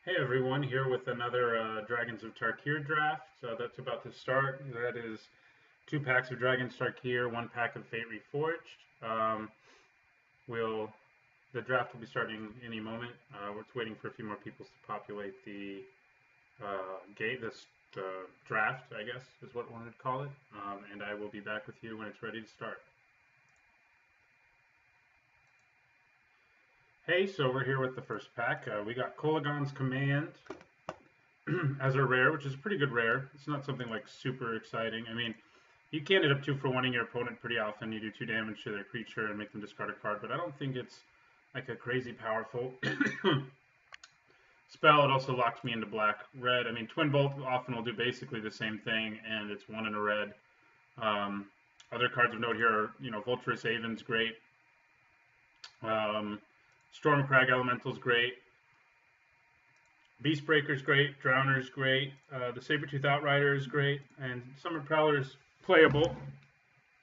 Hey everyone, here with another Dragons of Tarkir draft that's about to start. That is 2 packs of Dragons Tarkir, 1 pack of Fate Reforged. We'll the draft will be starting any moment. We're just waiting for a few more people to populate the draft, I guess is what one would call it. And I will be back with you when it's ready to start. Hey, so we're here with the first pack. We got Kolagon's Command as a rare, which is a pretty good rare. It's not something like super exciting. I mean, you can end up 2-for-1ing your opponent pretty often. You do 2 damage to their creature and make them discard a card, but I don't think it's like a crazy powerful spell. It also locks me into black-red. I mean, Twin Bolt often will do basically the same thing, and it's 1 in a red. Other cards of note here are, Vulturous Aven's great. Stormcrag Elemental's great. Beastbreaker's great, Drowner's great, the Sabertooth Outrider is great, and Summer Prowler's playable.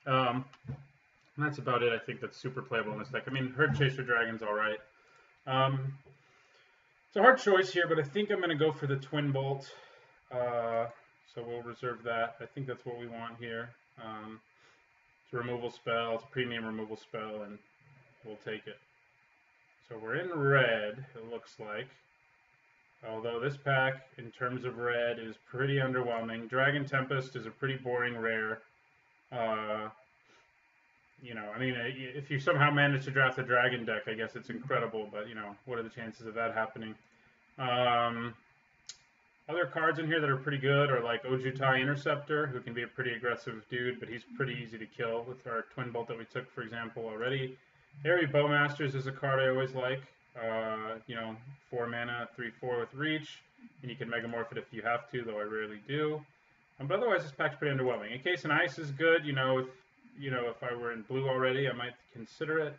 That's about it. I think that's super playable in this deck. I mean, Herd Chaser Dragon's alright. It's a hard choice here, but I think I'm going to go for the Twin Bolt. So we'll reserve that. I think that's what we want here. It's a removal spell. It's a premium removal spell, and we'll take it. So we're in red, it looks like. Although this pack, in terms of red, is pretty underwhelming. Dragon Tempest is a pretty boring rare. I mean, if you somehow manage to draft a dragon deck, I guess it's incredible, but, what are the chances of that happening? Other cards in here that are pretty good are like Ojutai Interceptor, who can be a pretty aggressive dude, but he's pretty easy to kill with our Twin Bolt that we took, for example, already. Airy Bowmasters is a card I always like. 4 mana, 3/4 with reach, and you can Megamorph it if you have to, though I rarely do. But otherwise, this pack's pretty underwhelming. Encase in Ice is good. If I were in blue already, I might consider it.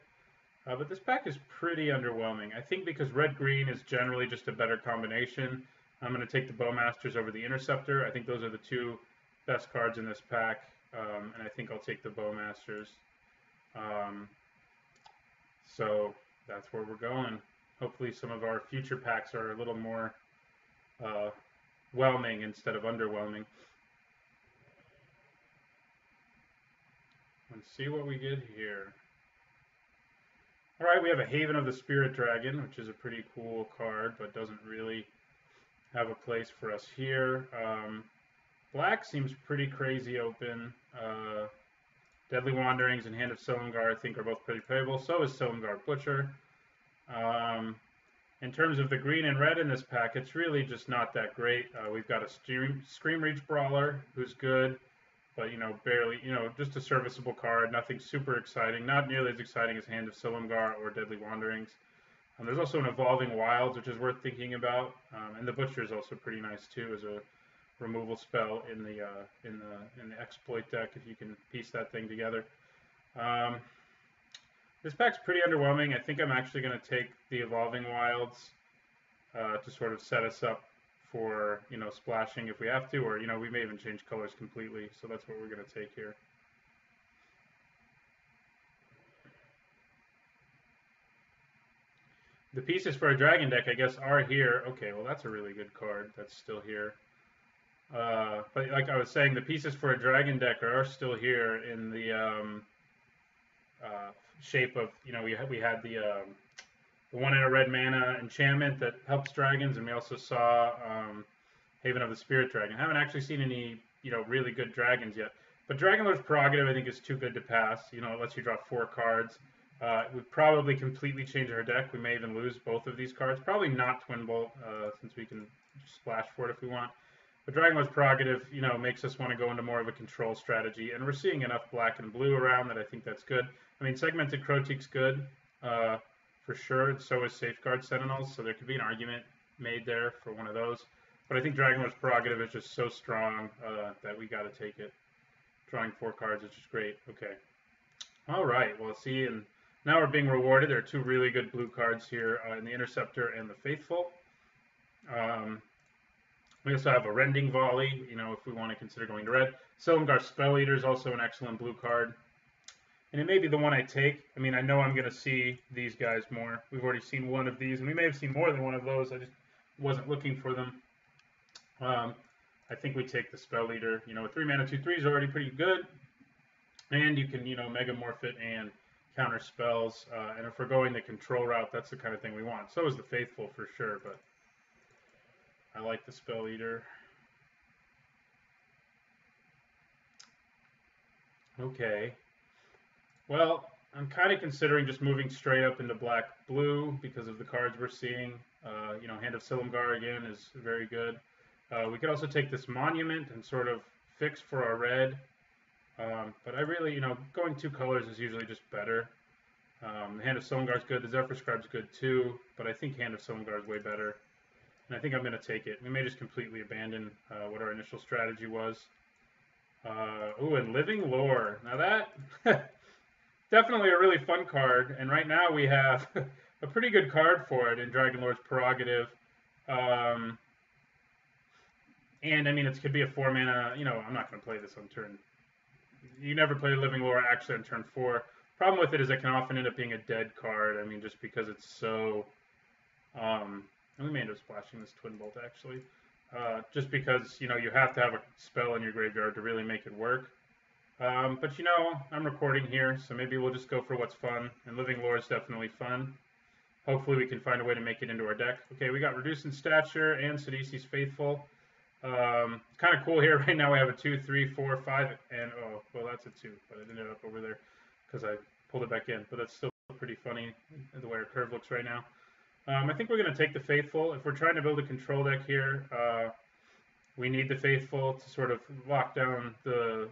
But this pack is pretty underwhelming. I think because red-green is generally just a better combination, I'm going to take the Bowmasters over the Interceptor. I think those are the 2 best cards in this pack, and I think I'll take the Bowmasters. So that's where we're going. Hopefully some of our future packs are a little more whelming instead of underwhelming. Let's see what we get here. All right, we have a Haven of the Spirit Dragon, which is a pretty cool card, but doesn't really have a place for us here. Black seems pretty crazy open. Deadly Wanderings and Hand of Silumgar, I think, are both pretty playable. So is Silumgar Butcher. In terms of the green and red in this pack, it's really just not that great. We've got a Scream Reach Brawler, who's good, but, barely, just a serviceable card. Nothing super exciting. Not nearly as exciting as Hand of Silumgar or Deadly Wanderings. There's also an Evolving Wilds, which is worth thinking about. And the Butcher is also pretty nice, too, as a removal spell in the exploit deck, if you can piece that thing together. This pack's pretty underwhelming. I think I'm actually going to take the Evolving Wilds to sort of set us up for, splashing if we have to, or, we may even change colors completely. So that's what we're going to take here. The pieces for a dragon deck, I guess, are here. Okay, well, that's a really good card. That's still here. But like I was saying, the pieces for a dragon deck are still here in the shape of, we had the 1 in a red mana enchantment that helps dragons, and we also saw Haven of the Spirit Dragon. I haven't actually seen any, really good dragons yet. But Dragonlord's Prerogative, I think, is too good to pass. It lets you draw 4 cards. We'd probably completely change our deck. We may even lose both of these cards. Probably not Twin Bolt, since we can splash for it if we want. But Dragonlord's Prerogative, makes us want to go into more of a control strategy. And we're seeing enough black and blue around that I think that's good. I mean, Segmented Croteek's good, for sure. And so is Safeguard Sentinels. So there could be an argument made there for one of those. But I think Dragonlord's Prerogative is just so strong that we got to take it. Drawing 4 cards is just great. Okay. All right. Well, see, and now we're being rewarded. There are 2 really good blue cards here in the Interceptor and the Faithful. We also have a Rending Volley, if we want to consider going to red. Silumgar Spell Eater is also an excellent blue card. And it may be the one I take. I mean, I know I'm going to see these guys more. We've already seen one of these, and we may have seen more than one of those. I just wasn't looking for them. I think we take the Spell Leader. You know, a 3 mana 2/3 is already pretty good, and you can, you know, Megamorph it and counter spells. And if we're going the control route, that's the kind of thing we want. So is the Faithful for sure, but I like the Spell Leader. Okay. Well, I'm kind of considering just moving straight up into black-blue because of the cards we're seeing. You know, Hand of Silumgar again is very good. We could also take this Monument and sort of fix for our red. But I really, you know, going 2 colors is usually just better. The Hand of Silumgar is good. The Zephyr Scribe is good too, but I think Hand of Silumgar is way better. And I think I'm going to take it. We may just completely abandon what our initial strategy was. Ooh, and Living Lore. Now that, definitely a really fun card. And right now we have a pretty good card for it in Dragon Lord's Prerogative. And I mean, it could be a 4 mana, you know, I'm not going to play this on turn. You never play Living Lore actually on turn 4. Problem with it is it can often end up being a dead card. I mean, just because it's so, and we may end up splashing this Twin Bolt actually. Just because, you know, you have to have a spell in your graveyard to really make it work. But, you know, I'm recording here, so maybe we'll just go for what's fun. And Living Lore is definitely fun. Hopefully we can find a way to make it into our deck. Okay, we got Reduce in Stature and Sidisi's Faithful. Kind of cool here. Right now we have a 2, 3, 4, 5, and, oh, well, that's a 2. But it ended up over there because I pulled it back in. But that's still pretty funny the way our curve looks right now. I think we're going to take the Faithful. If we're trying to build a control deck here, we need the Faithful to sort of lock down the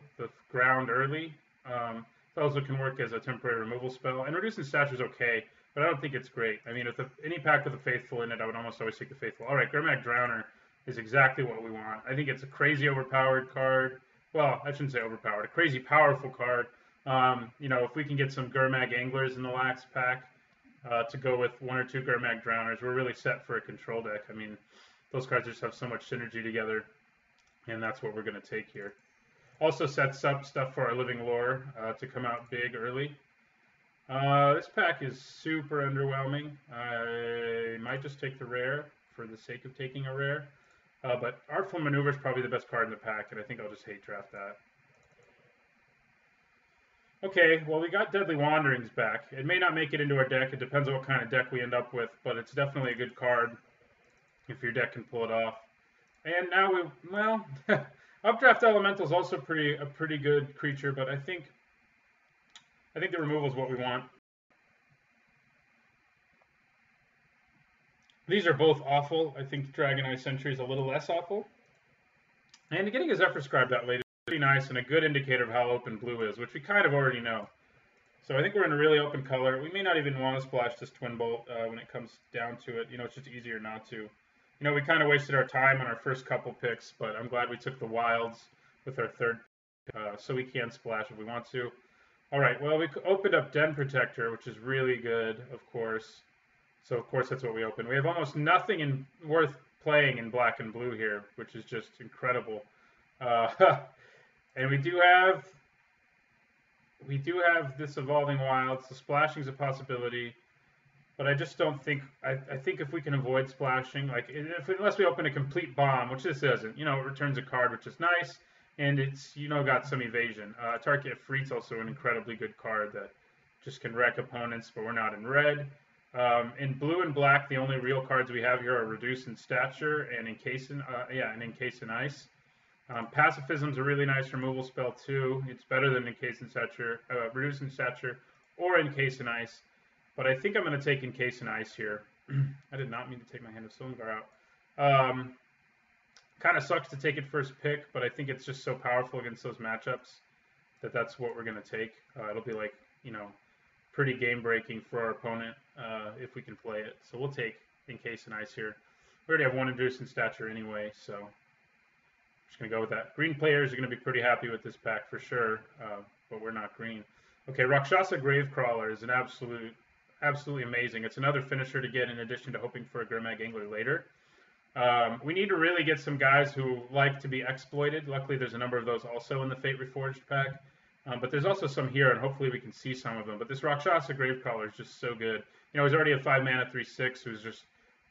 ground early. It also can work as a temporary removal spell. And Reducing Stature is okay, but I don't think it's great. I mean, if any pack with a Faithful in it, I would almost always take the Faithful. All right, Gurmag Drowner is exactly what we want. I think it's a crazy overpowered card. Well, I shouldn't say overpowered. A crazy powerful card. You know, if we can get some Gurmag Anglers in the Lax pack, to go with 1 or 2 Gurmag Drowners, we're really set for a control deck. I mean, those cards just have so much synergy together, and that's what we're going to take here. Also sets up stuff for our Living Lore to come out big early. This pack is super underwhelming. I might just take the rare for the sake of taking a rare, but Artful Maneuver is probably the best card in the pack, and I think I'll just hate draft that. Okay, well, we got Deadly Wanderings back. It may not make it into our deck. It depends on what kind of deck we end up with, but it's definitely a good card if your deck can pull it off. And now well, Updraft Elemental is also a pretty good creature, but I think the removal is what we want. These are both awful. I think Dragon Eye Sentry is a little less awful. And getting a Zephyr Scribe that late is pretty nice and a good indicator of how open blue is, which we kind of already know. So I think we're in a really open color. We may not even want to splash this Twin Bolt when it comes down to it. You know, it's just easier not to. You know, we kind of wasted our time on our first couple picks, but I'm glad we took the Wilds with our third pick, so we can splash if we want to. All right, well, we opened up Den Protector, which is really good, of course. So, of course, that's what we opened. We have almost nothing worth playing in black and blue here, which is just incredible. And we do have this Evolving Wilds. The splashing is a possibility, but I just don't think. I think if we can avoid splashing, like unless we open a complete bomb, which this isn't, you know, it returns a card, which is nice, and it's, you know, got some evasion. Tarkir Freet's also an incredibly good card that just can wreck opponents, but we're not in red. In blue and black, the only real cards we have here are Reduce in Stature and Encase in Ice. Pacifism's a really nice removal spell too. It's better than Encase in Stature, Reduce in Stature, or Encase in Ice. But I think I'm going to take Encase in Ice here. I did not mean to take my Hand of Silumgar out. Kind of sucks to take it first pick, but I think it's just so powerful against those matchups that that's what we're going to take. It'll be like, you know, pretty game-breaking for our opponent if we can play it. So we'll take Encase in Ice here. We already have 1 Reduce in Stature anyway, so I'm just going to go with that. Green players are going to be pretty happy with this pack for sure, but we're not green. Okay, Rakshasa Gravecrawler is an absolutely amazing. It's another finisher to get in addition to hoping for a Gurmag Angler later. We need to really get some guys who like to be exploited. Luckily, there's a number of those also in the Fate Reforged pack. But there's also some here, and hopefully we can see some of them. But this Rakshasa Gravecrawler is just so good. You know, he's already a 5 mana 3/6 who's just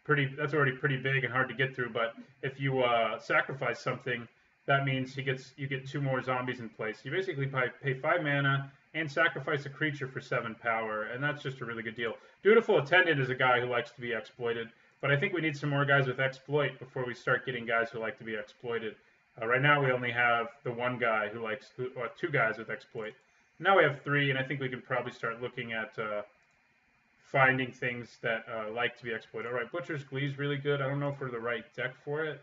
that's already pretty big and hard to get through. But if you sacrifice something, that means you get 2 more zombies in place. You basically pay 5 mana and sacrifice a creature for 7 power, and that's just a really good deal. Dutiful Attendant is a guy who likes to be exploited, but I think we need some more guys with exploit before we start getting guys who like to be exploited. Right now we only have the one guy or 2 guys with exploit. Now we have 3, and I think we can probably start looking at finding things that like to be exploited. All right, Butcher's Glee is really good. I don't know if we're the right deck for it.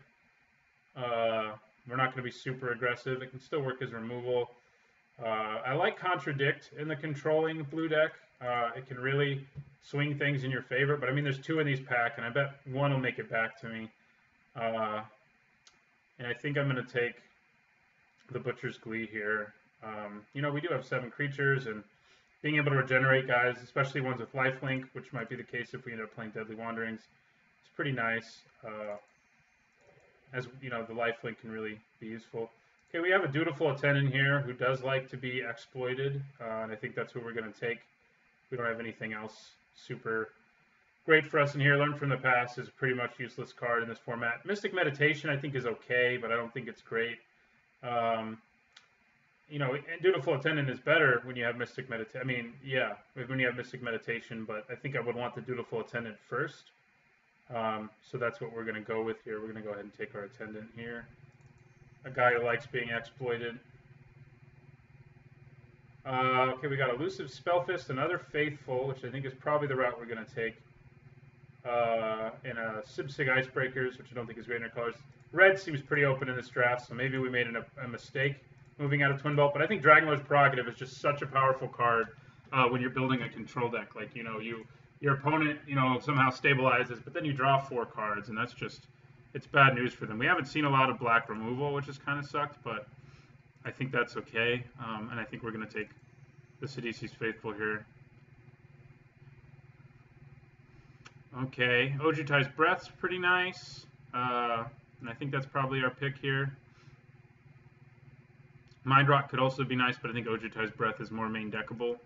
We're not going to be super aggressive. It can still work as removal. I like Contradict in the controlling blue deck. It can really swing things in your favor. But I mean, there's 2 in these pack, and I bet 1 will make it back to me. And I think I'm going to take the Butcher's Glee here. You know, we do have 7 creatures, and being able to regenerate guys, especially ones with lifelink, which might be the case if we end up playing Deadly Wanderings, it's pretty nice. As you know, the lifelink can really be useful. Okay, we have a Dutiful Attendant here who does like to be exploited, and I think that's who we're going to take. We don't have anything else super great for us in here. Learn from the Past is a pretty much useless card in this format. Mystic Meditation I think is okay, but I don't think it's great. You know, Dutiful Attendant is better when you have Mystic Meditation. I mean, yeah, when you have Mystic Meditation, but I think I would want the Dutiful Attendant first. So that's what we're going to go with here. We're going to go ahead and take our Attendant here. A guy who likes being exploited. Okay, we got Elusive Spellfist, another Faithful, which I think is probably the route we're going to take. And a Sibsig Icebreakers, which I don't think is great in our colors. Red seems pretty open in this draft, so maybe we made a mistake moving out of Twin Belt. But I think Dragonlord's Prerogative is just such a powerful card when you're building a control deck. Like, you know, your opponent, you know, somehow stabilizes, but then you draw 4 cards, and that's just, it's bad news for them. We haven't seen a lot of black removal, which has kind of sucked, but I think that's okay. And I think we're going to take the Sidisi's Faithful here. Okay, Ojutai's Breath's pretty nice, and I think that's probably our pick here. Mind Rot could also be nice, but I think Ojutai's Breath is more main deckable.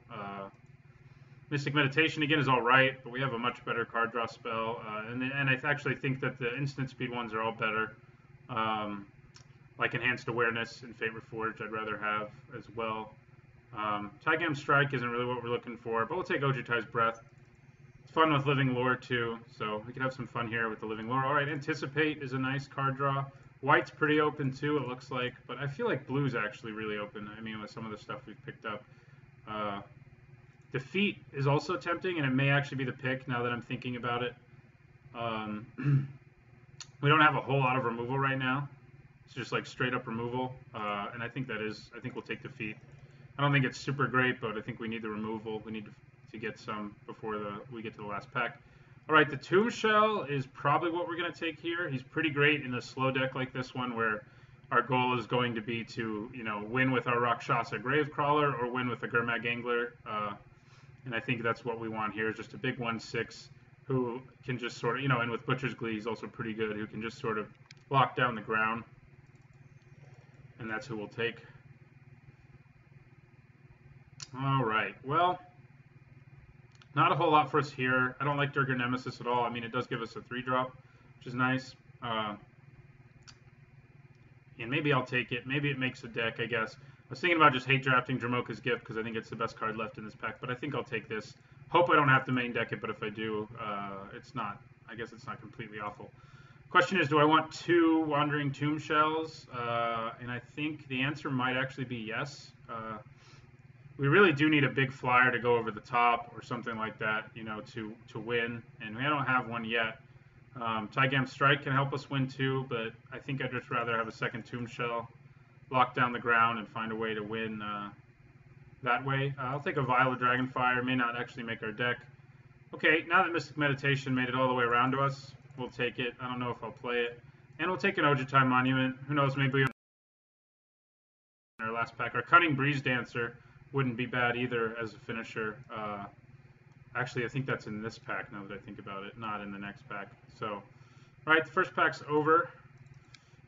Mystic Meditation, again, is all right, but we have a much better card draw spell. And I actually think that the instant speed ones are all better. Like Enhanced Awareness and Fate Reforged, I'd rather have as well. Taigam Strike isn't really what we're looking for, but we'll take Ojutai's Breath. It's fun with Living Lore, too, so we could have some fun here with the Living Lore. All right, Anticipate is a nice card draw. White's pretty open, too, it looks like, but I feel like blue's actually really open. I mean, with some of the stuff we've picked up. Defeat is also tempting, and it may actually be the pick now that I'm thinking about it. We don't have a whole lot of removal right now. It's just like straight up removal, and I think we'll take Defeat. I don't think it's super great, but I think we need the removal. We need to get some before we get to the last pack. All right, the Tomb Shell is probably what we're going to take here. He's pretty great in a slow deck like this one, where our goal is going to be to, you know, win with our Rakshasa Gravecrawler or win with a Gurmag Angler. And I think that's what we want here, is just a big 1/6 who can just sort of, you know, and with Butcher's Glee, he's also pretty good, who can just sort of lock down the ground. And that's who we'll take. All right, well, not a whole lot for us here. I don't like Durgar Nemesis at all. I mean, it does give us a 3-drop, which is nice. And maybe I'll take it. Maybe it makes a deck, I guess. I was thinking about just hate drafting Dromoka's Gift because I think it's the best card left in this pack, but I think I'll take this. Hope I don't have to main deck it, but if I do, it's not. I guess it's not completely awful. Question is, do I want 2 Wandering Tomb Shells? And I think the answer might actually be yes. We really do need a big flyer to go over the top or something like that, you know, to win, and we don't have one yet. Taigam Strike can help us win too, but I think I'd just rather have a second Tomb Shell, lock down the ground, and find a way to win that way. I'll take a Vial of Dragonfire. May not actually make our deck. Okay, now that Mystic Meditation made it all the way around to us, we'll take it. I don't know if I'll play it. And we'll take an Ojutai Monument. Who knows, maybe in our last pack. Our Cunning Breeze Dancer wouldn't be bad either as a finisher. Actually, I think that's in this pack now that I think about it, not in the next pack. So, all right, the first pack's over.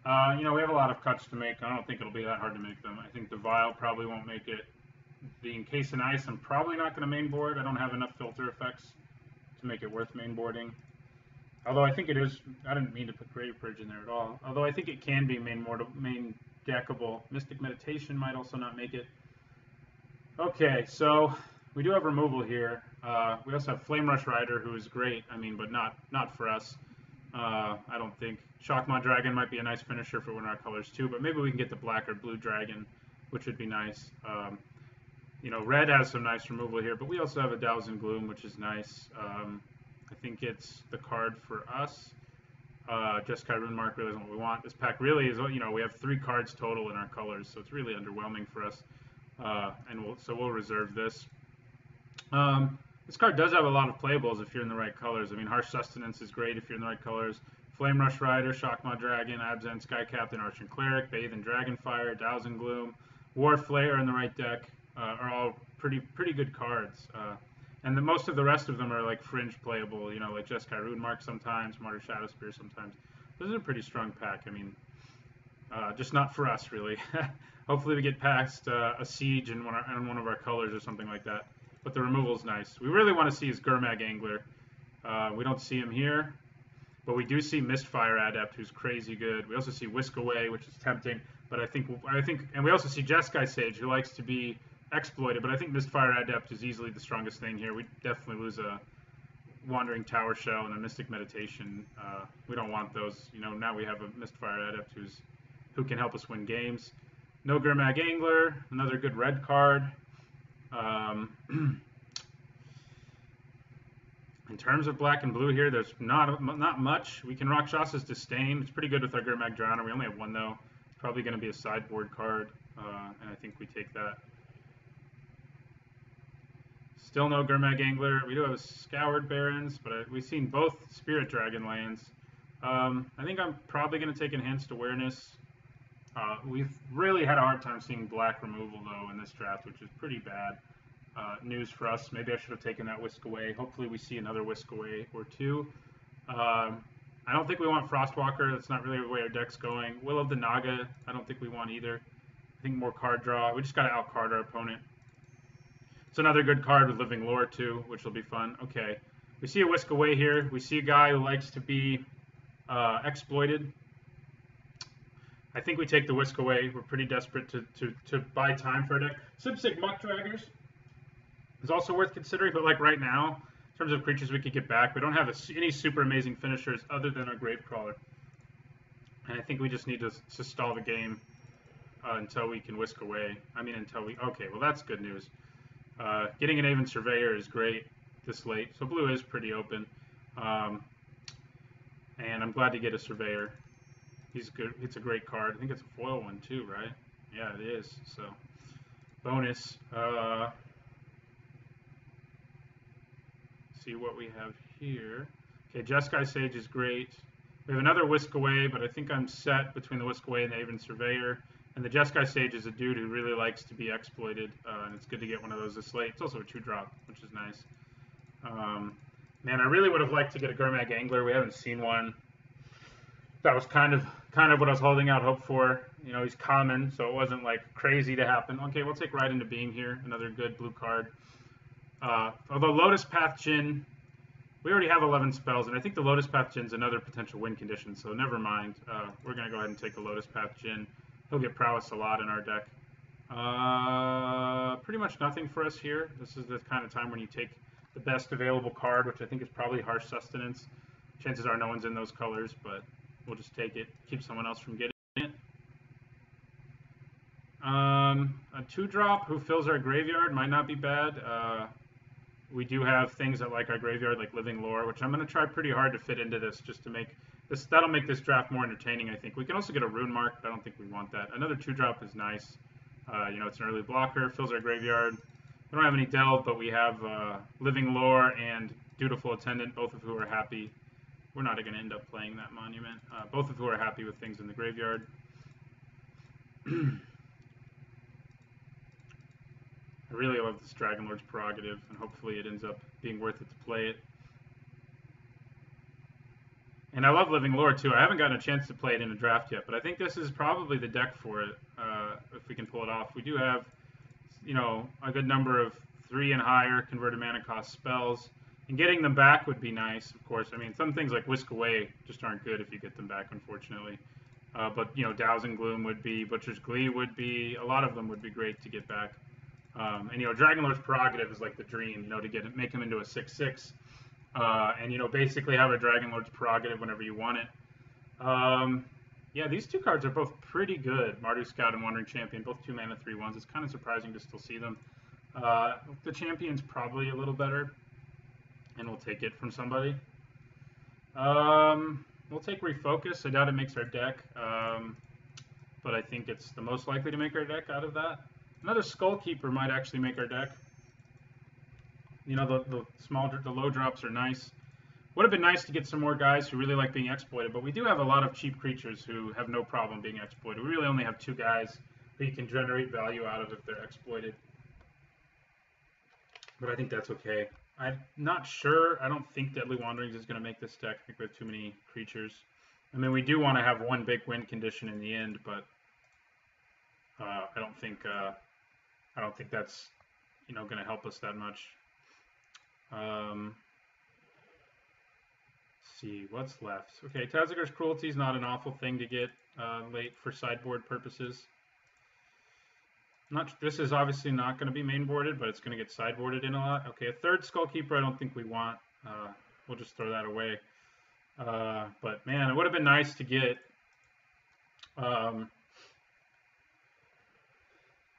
You know, we have a lot of cuts to make. I don't think it'll be that hard to make them. I think the Vial probably won't make it. The Encase in Ice, I'm probably not going to main board. I don't have enough filter effects to make it worth main boarding. Although I think it is, I didn't mean to put Grave Bridge in there at all. Although I think it can be main deckable. Mystic Meditation might also not make it. Okay, so we do have removal here. We also have Flame Rush Rider, who is great. I mean, but not for us. I don't think. Shockmaw Dragon might be a nice finisher for one of our colors too, but maybe we can get the black or blue dragon, which would be nice. You know, red has some nice removal here, but we also have a Dowsing Gloom, which is nice. I think it's the card for us. Jeskai Runemark really isn't what we want. This pack really is, you know, we have 3 cards total in our colors, so it's really underwhelming for us. And we'll reserve this. This card does have a lot of playables if you're in the right colors. I mean, Harsh Sustenance is great if you're in the right colors. Flame Rush Rider, Shockmaw Dragon, Abzan Sky Captain, Archon Cleric, Bathe in Dragonfire, Dowsing Gloom, War Flayer in the right deck are all pretty good cards. And most of the rest of them are like fringe playable, you know, like Jeskai Runemark sometimes, Martyr Shadowspear sometimes. This is a pretty strong pack. I mean, just not for us, really. Hopefully we get past a Siege in one of our colors or something like that. But the removal's nice. We really want to see his Gurmag Angler. We don't see him here, but we do see Mistfire Adept, who's crazy good. We also see Whisk Away, which is tempting. But I think, and we also see Jeskai Sage, who likes to be exploited. But I think Mistfire Adept is easily the strongest thing here. We definitely lose a Wandering Tower Shell and a Mystic Meditation. We don't want those. You know, now we have a Mistfire Adept who can help us win games. No Gurmag Angler, another good red card. In terms of black and blue here, there's not much. We can Rakshas's Disdain. It's pretty good with our Gurmag Drowner. We only have 1 though. It's probably going to be a sideboard card, and I think we take that. Still no Gurmag Angler. We do have a Scoured Barrens, but we've seen both Spirit Dragon lands. I think I'm probably going to take Enhanced Awareness. We've really had a hard time seeing black removal, though, in this draft, which is pretty bad news for us. Maybe I should have taken that Whisk Away. Hopefully we see another Whisk Away or 2. I don't think we want Frostwalker. That's not really the way our deck's going. Will of the Naga, I don't think we want either. I think more card draw. We just got to out-card our opponent. It's another good card with Living Lore, too, which will be fun. Okay. We see a Whisk Away here. We see a guy who likes to be exploited. I think we take the Whisk Away. We're pretty desperate to buy time for our deck. Sipsig Muck Draggers is also worth considering, but like right now, in terms of creatures we could get back, we don't have any super amazing finishers other than our Gravecrawler. And I think we just need to stall the game until we can Whisk Away. I mean, okay, well that's good news. Getting an Aven Surveyor is great this late, so blue is pretty open. And I'm glad to get a Surveyor. He's good. It's a great card. I think it's a foil one too, right? Yeah, it is. So, bonus. See what we have here. Okay, Jeskai Sage is great. We have another Whisk Away, but I think I'm set between the Whisk Away and the Aven Surveyor. And the Jeskai Sage is a dude who really likes to be exploited, and it's good to get one of those this late. It's also a 2-drop, which is nice. Man, I really would have liked to get a Gurmag Angler. We haven't seen one. That was kind of what I was holding out hope for. You know, he's common, so it wasn't like crazy to happen. Okay, we'll take Right Into Being here. Another good blue card. Although Lotus Path Djinn, we already have 11 spells, and I think the Lotus Path Djinn's another potential win condition, so never mind. We're going to go ahead and take a Lotus Path Djinn. He'll get Prowess a lot in our deck. Pretty much nothing for us here. This is the kind of time when you take the best available card, which I think is probably Harsh Sustenance. Chances are no one's in those colors, but we'll just take it, keep someone else from getting it. A 2-drop who fills our graveyard might not be bad. We do have things that like our graveyard, like Living Lore, which I'm going to try pretty hard to fit into this just to make this. That'll make this draft more entertaining, I think. We can also get a Rune Mark, but I don't think we want that. Another 2-drop is nice. You know, it's an early blocker, fills our graveyard. We don't have any Delve, but we have Living Lore and Dutiful Attendant, both of who are happy. We're not going to end up playing that Monument. Both of who are happy with things in the graveyard. I really love this Dragon Lord's Prerogative, and hopefully it ends up being worth it to play it. And I love Living Lore too. I haven't gotten a chance to play it in a draft yet, but I think this is probably the deck for it, if we can pull it off. We do have, you know, a good number of 3 and higher converted mana cost spells. And getting them back would be nice, of course. I mean, some things like Whisk Away just aren't good if you get them back, unfortunately. But, you know, Dowsing Gloom would be, Butcher's Glee would be, a lot of them would be great to get back. And, you know, Dragonlord's Prerogative is like the dream, you know, to make him into a 6/6. And, you know, basically have a Dragonlord's Prerogative whenever you want it. Yeah, these two cards are both pretty good. Mardu Scout and Wandering Champion, both 2-mana 3/1s. It's kind of surprising to still see them. The Champion's probably a little better, and we'll take it from somebody. We'll take Refocus. I doubt it makes our deck, but I think it's the most likely to make our deck out of that. Another Skullkeeper might actually make our deck. You know, the low drops are nice. Would have been nice to get some more guys who really like being exploited, but we do have a lot of cheap creatures who have no problem being exploited. We really only have 2 guys who you can generate value out of if they're exploited. But I think that's okay. I'm not sure. I don't think Deadly Wanderings is going to make this deck. I think we have too many creatures. I mean, we do want to have one big win condition in the end, but I don't think that's, you know, going to help us that much. Let's see what's left. Okay, Tazagor's Cruelty is not an awful thing to get late for sideboard purposes. This is obviously not going to be mainboarded, but it's going to get sideboarded in a lot. Okay, a third Skullkeeper I don't think we want. We'll just throw that away. But man, it would have been nice to get.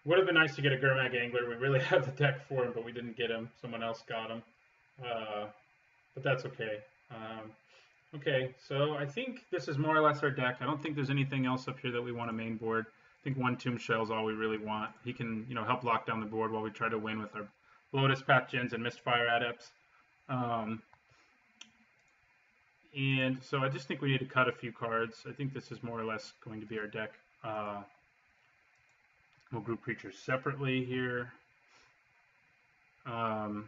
Would have been nice to get a Gurmag Angler. We really have the deck for him, but we didn't get him. Someone else got him. But that's okay. Okay, so I think this is more or less our deck. I don't think there's anything else up here that we want to mainboard. I think 1 Tomb Shell is all we really want. He can, you know, help lock down the board while we try to win with our Lotus Path Djinns and Mistfire Adepts. And so I just think we need to cut a few cards. I think this is more or less going to be our deck. We'll group creatures separately here. You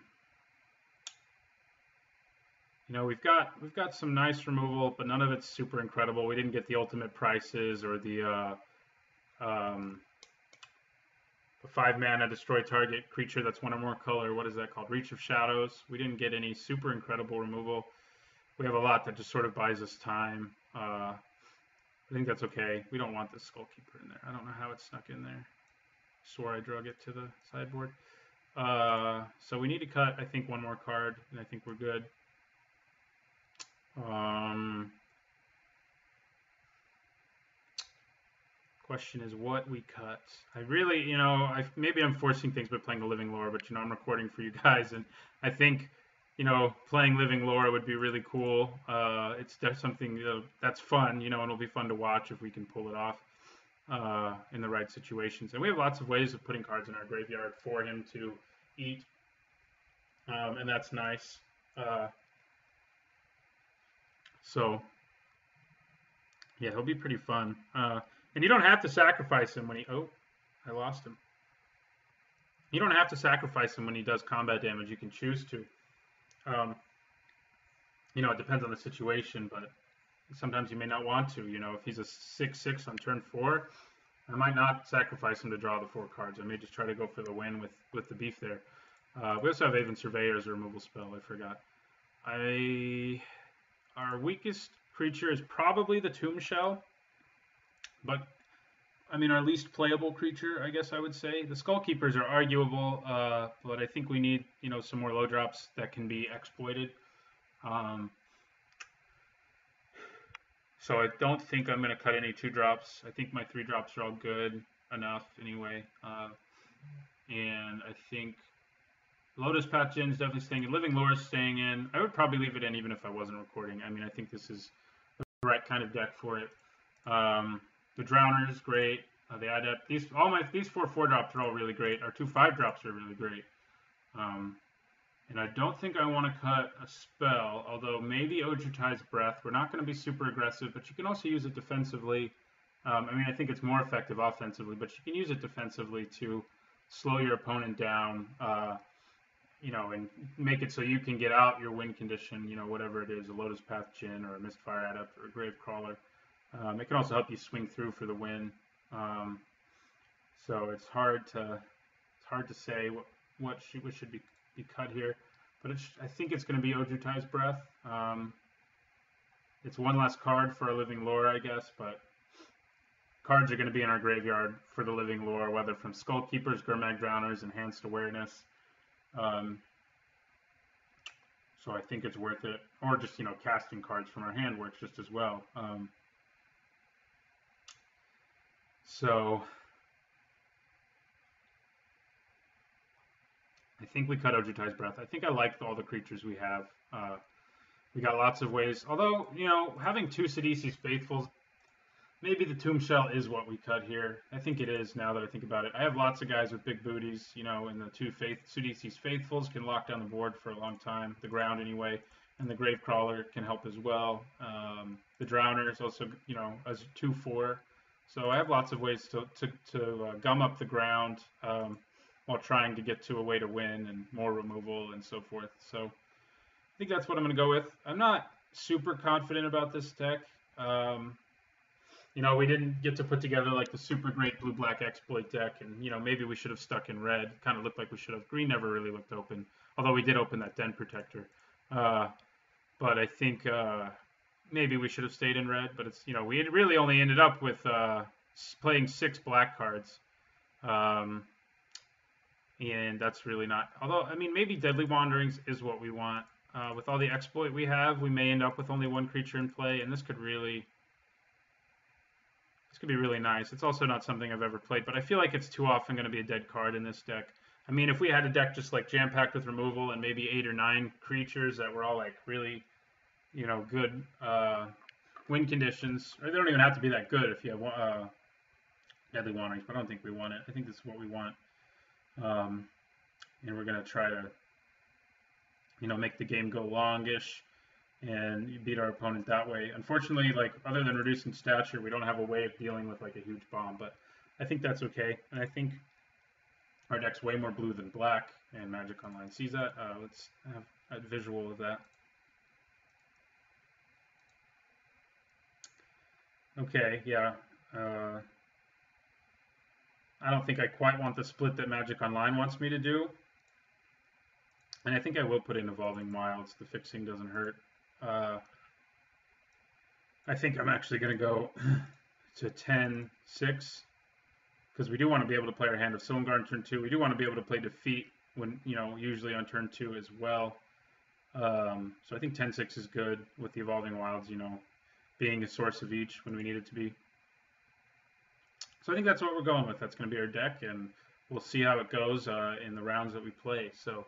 know, we've got some nice removal, but none of it's super incredible. We didn't get the ultimate prices or the 5-mana destroy target creature that's 1 or more color. What is that called? Reach of Shadows. We didn't get any super incredible removal. We have a lot that just sort of buys us time. I think that's okay. We don't want this Skullkeeper in there. I don't know how it snuck in there. Swore I drug it to the sideboard. So we need to cut, I think, 1 more card, and I think we're good. Question is what we cut. I really, you know, maybe I'm forcing things by playing the Living Lore, but, you know, I'm recording for you guys, and I think, you know, playing Living Lore would be really cool. It's something, you know, that's fun, you know, and it'll be fun to watch if we can pull it off in the right situations. And we have lots of ways of putting cards in our graveyard for him to eat, and that's nice. So, yeah, he'll be pretty fun. And you don't have to sacrifice him when he... Oh, I lost him. You don't have to sacrifice him when he does combat damage. You can choose to. You know, it depends on the situation, but sometimes you may not want to. You know, if he's a 6/6 on turn 4, I might not sacrifice him to draw the 4 cards. I may just try to go for the win with the beef there. We also have Aven Surveyor as a removal spell. I forgot. Our weakest creature is probably the Tomb Shell, but I mean our least playable creature, I guess I would say. The Skullkeepers are arguable, but I think we need, you know, some more low drops that can be exploited. So I don't think I'm going to cut any 2 drops. I think my 3 drops are all good enough anyway. And I think Lotus Path Djinn is definitely staying in. Living Lore is staying in. I would probably leave it in even if I wasn't recording. I mean, I think this is the right kind of deck for it. The Drowner is great. The Adept. These 4 drops are all really great. Our 2 5 drops are really great. And I don't think I want to cut a spell, although maybe Ojutai's Breath. We're not going to be super aggressive, but you can also use it defensively. I mean, I think it's more effective offensively, but you can use it defensively to slow your opponent down. You know, and make it so you can get out your win condition, you know, whatever it is, a Lotus Path Djinn or a Mistfire Adept or a Gravecrawler. It can also help you swing through for the win. So it's hard to say what should be cut here. but I think it's going to be Ojutai's Breath. It's one less card for a Living Lore, I guess, but cards are going to be in our graveyard for the Living Lore, whether from Skullkeepers, Gurmag Drowners, Enhanced Awareness. So I think it's worth it. Or just, casting cards from our hand works just as well. So I think we cut Ojutai's Breath. I think I like all the creatures we have. We got lots of ways. Although, having 2 Sidisi's Faithfuls, maybe the Tomb Shell is what we cut here. I think it is now that I think about it. I have lots of guys with big booties, and the 2 Sidisi's Faithfuls can lock down the board for a long time, the ground anyway, and the Gravecrawler can help as well. The Drowner is also, as 2/4. So I have lots of ways to gum up the ground while trying to get to a way to win and more removal and so forth. So I think that's what I'm going to go with. I'm not super confident about this deck. We didn't get to put together like the super great blue-black exploit deck, and maybe we should have stuck in red. Kind of looked like we should have. Green never really looked open, although we did open that Den Protector. But I think maybe we should have stayed in red. But it's we had really only ended up with playing 6 black cards, and that's really not. Although maybe Deadly Wanderings is what we want. With all the exploit we have, we may end up with only 1 creature in play, and this could be really nice. It's also not something I've ever played, but I feel like it's too often going to be a dead card in this deck. If we had a deck just like jam-packed with removal and maybe 8 or 9 creatures that were all like really, good win conditions, or they don't even have to be that good if you have Deadly Wanderings, but I don't think we want it. I think this is what we want, and we're going to try to, make the game go longish and beat our opponent that way. Unfortunately, other than reducing stature, we don't have a way of dealing with a huge bomb, but I think that's okay. And I think our deck's way more blue than black, and Magic Online sees that. Let's have a visual of that. Okay, yeah. I don't think I quite want the split that Magic Online wants me to do. And I think I will put in Evolving Wilds. The fixing doesn't hurt. I think I'm actually going to go to 10-6 because we do want to be able to play our Hand of Silumgar on turn 2. We do want to be able to play Defeat when usually on turn 2 as well. So I think 10-6 is good with the Evolving Wilds, being a source of each when we need it to be. So I think that's what we're going with. That's going to be our deck, and we'll see how it goes in the rounds that we play. So